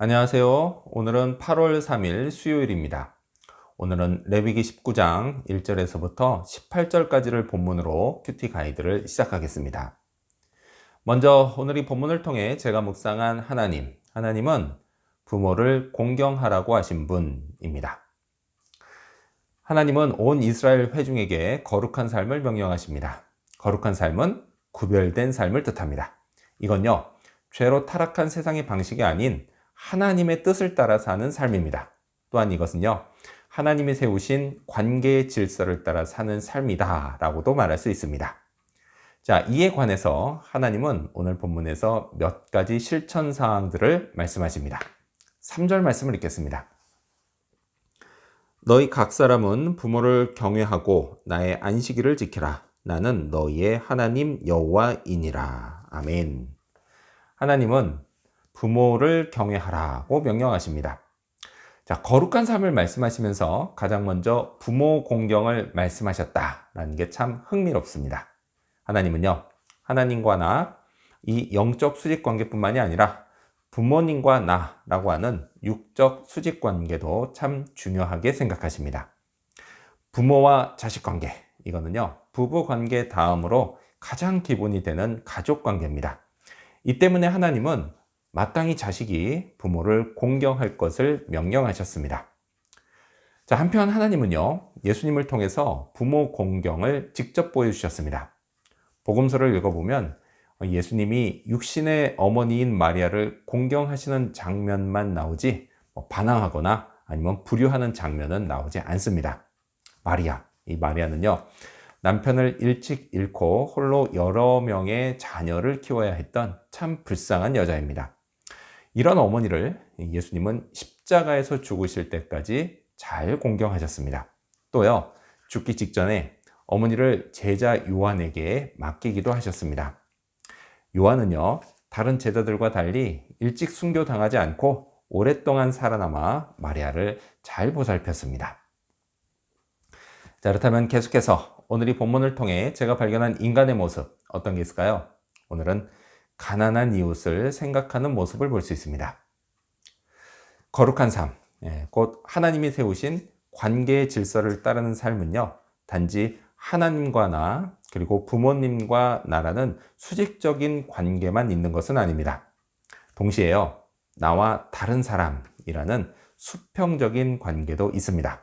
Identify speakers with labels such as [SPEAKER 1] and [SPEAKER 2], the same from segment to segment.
[SPEAKER 1] 안녕하세요. 오늘은 8월 3일 수요일입니다. 오늘은 레위기 19장 1절에서부터 18절까지를 본문으로 큐티 가이드를 시작하겠습니다. 먼저 오늘 이 본문을 통해 제가 묵상한 하나님은 부모를 공경하라고 하신 분입니다. 하나님은 온 이스라엘 회중에게 거룩한 삶을 명령하십니다. 거룩한 삶은 구별된 삶을 뜻합니다. 이건요, 죄로 타락한 세상의 방식이 아닌 하나님의 뜻을 따라 사는 삶입니다. 또한 이것은요, 하나님이 세우신 관계의 질서를 따라 사는 삶이다 라고도 말할 수 있습니다. 자, 이에 관해서 하나님은 오늘 본문에서 몇 가지 실천 사항들을 말씀하십니다. 3절 말씀을 읽겠습니다. 너희 각 사람은 부모를 경외하고 나의 안식일을 지키라. 나는 너희의 하나님 여호와이니라. 아멘. 하나님은 부모를 경외하라고 명령하십니다. 자, 거룩한 삶을 말씀하시면서 가장 먼저 부모 공경을 말씀하셨다라는 게 참 흥미롭습니다. 하나님은요, 하나님과 나, 이 영적 수직 관계뿐만이 아니라 부모님과 나라고 하는 육적 수직 관계도 참 중요하게 생각하십니다. 부모와 자식 관계, 이거는요, 부부 관계 다음으로 가장 기본이 되는 가족 관계입니다. 이 때문에 하나님은 마땅히 자식이 부모를 공경할 것을 명령하셨습니다. 자, 한편 하나님은요, 예수님을 통해서 부모 공경을 직접 보여주셨습니다. 복음서를 읽어보면 예수님이 육신의 어머니인 마리아를 공경하시는 장면만 나오지 반항하거나 아니면 불효하는 장면은 나오지 않습니다. 이 마리아는요, 남편을 일찍 잃고 홀로 여러 명의 자녀를 키워야 했던 참 불쌍한 여자입니다. 이런 어머니를 예수님은 십자가에서 죽으실 때까지 잘 공경하셨습니다. 또요, 죽기 직전에 어머니를 제자 요한에게 맡기기도 하셨습니다. 요한은요, 다른 제자들과 달리 일찍 순교당하지 않고 오랫동안 살아남아 마리아를 잘 보살폈습니다. 자, 그렇다면 계속해서 오늘 이 본문을 통해 제가 발견한 인간의 모습, 어떤 게 있을까요? 오늘은 가난한 이웃을 생각하는 모습을 볼 수 있습니다. 거룩한 삶, 곧 하나님이 세우신 관계의 질서를 따르는 삶은요, 단지 하나님과 나, 그리고 부모님과 나라는 수직적인 관계만 있는 것은 아닙니다. 동시에요, 나와 다른 사람이라는 수평적인 관계도 있습니다.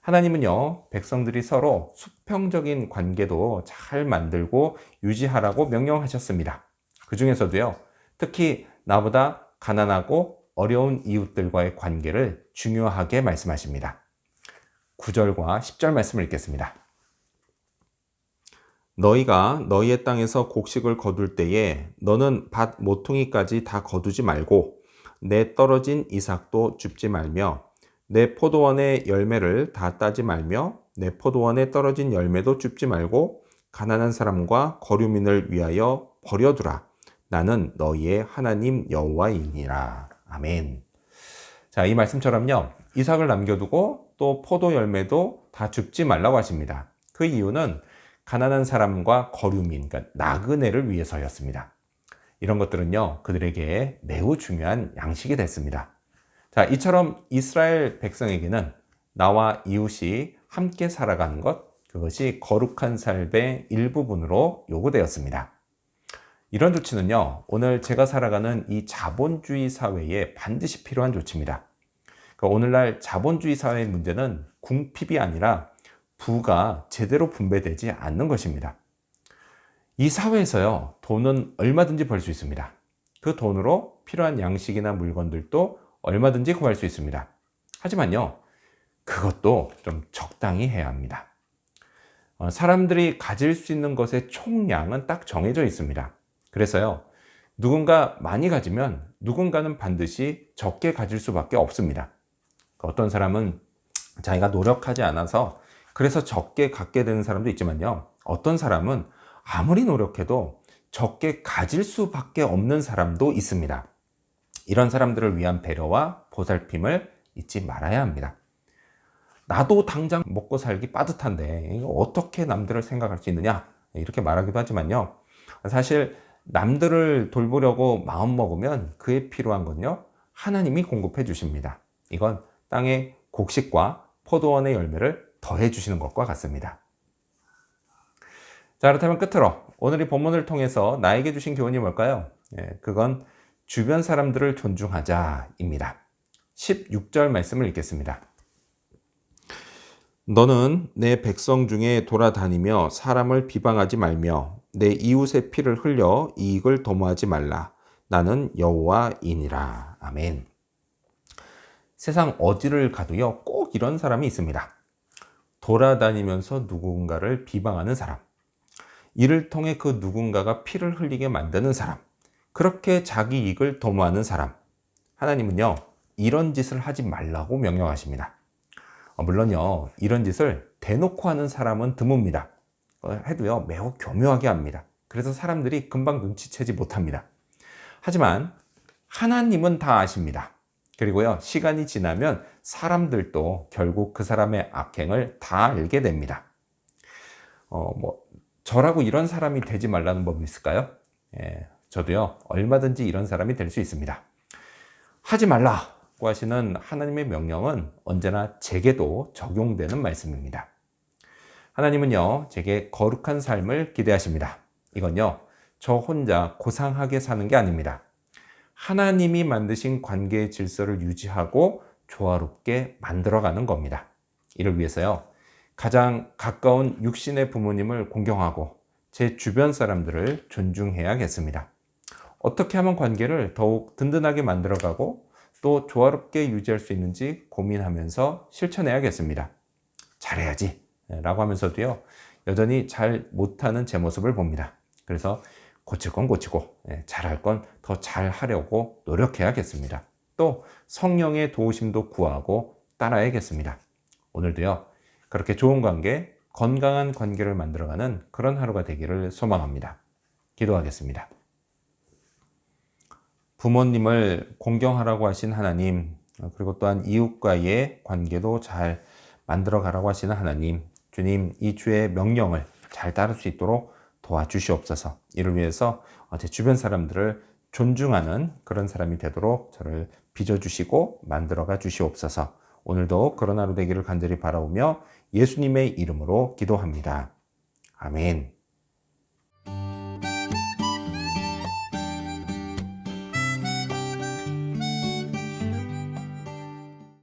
[SPEAKER 1] 하나님은요, 백성들이 서로 수평적인 관계도 잘 만들고 유지하라고 명령하셨습니다. 그 중에서도요, 특히 나보다 가난하고 어려운 이웃들과의 관계를 중요하게 말씀하십니다. 9절과 10절 말씀을 읽겠습니다. 너희가 너희의 땅에서 곡식을 거둘 때에 너는 밭 모퉁이까지 다 거두지 말고 내 떨어진 이삭도 줍지 말며 내 포도원의 열매를 다 따지 말며 내 포도원에 떨어진 열매도 줍지 말고 가난한 사람과 거류민을 위하여 버려두라. 나는 너희의 하나님 여호와이니라. 아멘. 자, 이 말씀처럼요, 이삭을 남겨두고 또 포도 열매도 다 줍지 말라고 하십니다. 그 이유는 가난한 사람과 거류민, 그러니까 나그네를 위해서였습니다. 이런 것들은요, 그들에게 매우 중요한 양식이 됐습니다. 자, 이처럼 이스라엘 백성에게는 나와 이웃이 함께 살아가는 것, 그것이 거룩한 삶의 일부분으로 요구되었습니다. 이런 조치는요, 오늘 제가 살아가는 이 자본주의 사회에 반드시 필요한 조치입니다. 그러니까 오늘날 자본주의 사회의 문제는 궁핍이 아니라 부가 제대로 분배되지 않는 것입니다. 이 사회에서요, 돈은 얼마든지 벌 수 있습니다. 그 돈으로 필요한 양식이나 물건들도 얼마든지 구할 수 있습니다. 하지만요, 그것도 좀 적당히 해야 합니다. 사람들이 가질 수 있는 것의 총량은 딱 정해져 있습니다. 그래서요, 누군가 많이 가지면 누군가는 반드시 적게 가질 수밖에 없습니다. 어떤 사람은 자기가 노력하지 않아서 그래서 적게 갖게 되는 사람도 있지만요, 어떤 사람은 아무리 노력해도 적게 가질 수밖에 없는 사람도 있습니다. 이런 사람들을 위한 배려와 보살핌을 잊지 말아야 합니다. 나도 당장 먹고 살기 빠듯한데 어떻게 남들을 생각할 수 있느냐, 이렇게 말하기도 하지만요, 사실 남들을 돌보려고 마음먹으면 그에 필요한 건요, 하나님이 공급해 주십니다. 이건 땅의 곡식과 포도원의 열매를 더해 주시는 것과 같습니다. 자, 그렇다면 끝으로 오늘 이 본문을 통해서 나에게 주신 교훈이 뭘까요? 그건 주변 사람들을 존중하자입니다. 16절 말씀을 읽겠습니다. 너는 내 백성 중에 돌아다니며 사람을 비방하지 말며 내 이웃의 피를 흘려 이익을 도모하지 말라. 나는 여호와이니라. 아멘. 세상 어디를 가도요, 꼭 이런 사람이 있습니다. 돌아다니면서 누군가를 비방하는 사람, 이를 통해 그 누군가가 피를 흘리게 만드는 사람, 그렇게 자기 이익을 도모하는 사람. 하나님은요, 이런 짓을 하지 말라고 명령하십니다. 물론요, 이런 짓을 대놓고 하는 사람은 드뭅니다. 해도요, 매우 교묘하게 합니다. 그래서 사람들이 금방 눈치채지 못합니다. 하지만 하나님은 다 아십니다. 그리고요, 시간이 지나면 사람들도 결국 그 사람의 악행을 다 알게 됩니다. 저라고 이런 사람이 되지 말라는 법이 있을까요? 저도요, 얼마든지 이런 사람이 될 수 있습니다. 하지 말라고 하시는 하나님의 명령은 언제나 제게도 적용되는 말씀입니다. 하나님은요, 제게 거룩한 삶을 기대하십니다. 이건요, 저 혼자 고상하게 사는 게 아닙니다. 하나님이 만드신 관계의 질서를 유지하고 조화롭게 만들어가는 겁니다. 이를 위해서요, 가장 가까운 육신의 부모님을 공경하고 제 주변 사람들을 존중해야겠습니다. 어떻게 하면 관계를 더욱 든든하게 만들어가고 또 조화롭게 유지할 수 있는지 고민하면서 실천해야겠습니다. 잘해야지 라고 하면서도요, 여전히 잘 못하는 제 모습을 봅니다. 그래서 고칠 건 고치고 잘할 건 더 잘하려고 노력해야겠습니다. 또 성령의 도우심도 구하고 따라야겠습니다. 오늘도요, 그렇게 좋은 관계, 건강한 관계를 만들어가는 그런 하루가 되기를 소망합니다. 기도하겠습니다. 부모님을 공경하라고 하신 하나님, 그리고 또한 이웃과의 관계도 잘 만들어가라고 하시는 하나님, 주님, 이 주의 명령을 잘 따를 수 있도록 도와주시옵소서. 이를 위해서 제 주변 사람들을 존중하는 그런 사람이 되도록 저를 빚어주시고 만들어가 주시옵소서. 오늘도 그런 하루 되기를 간절히 바라오며 예수님의 이름으로 기도합니다. 아멘.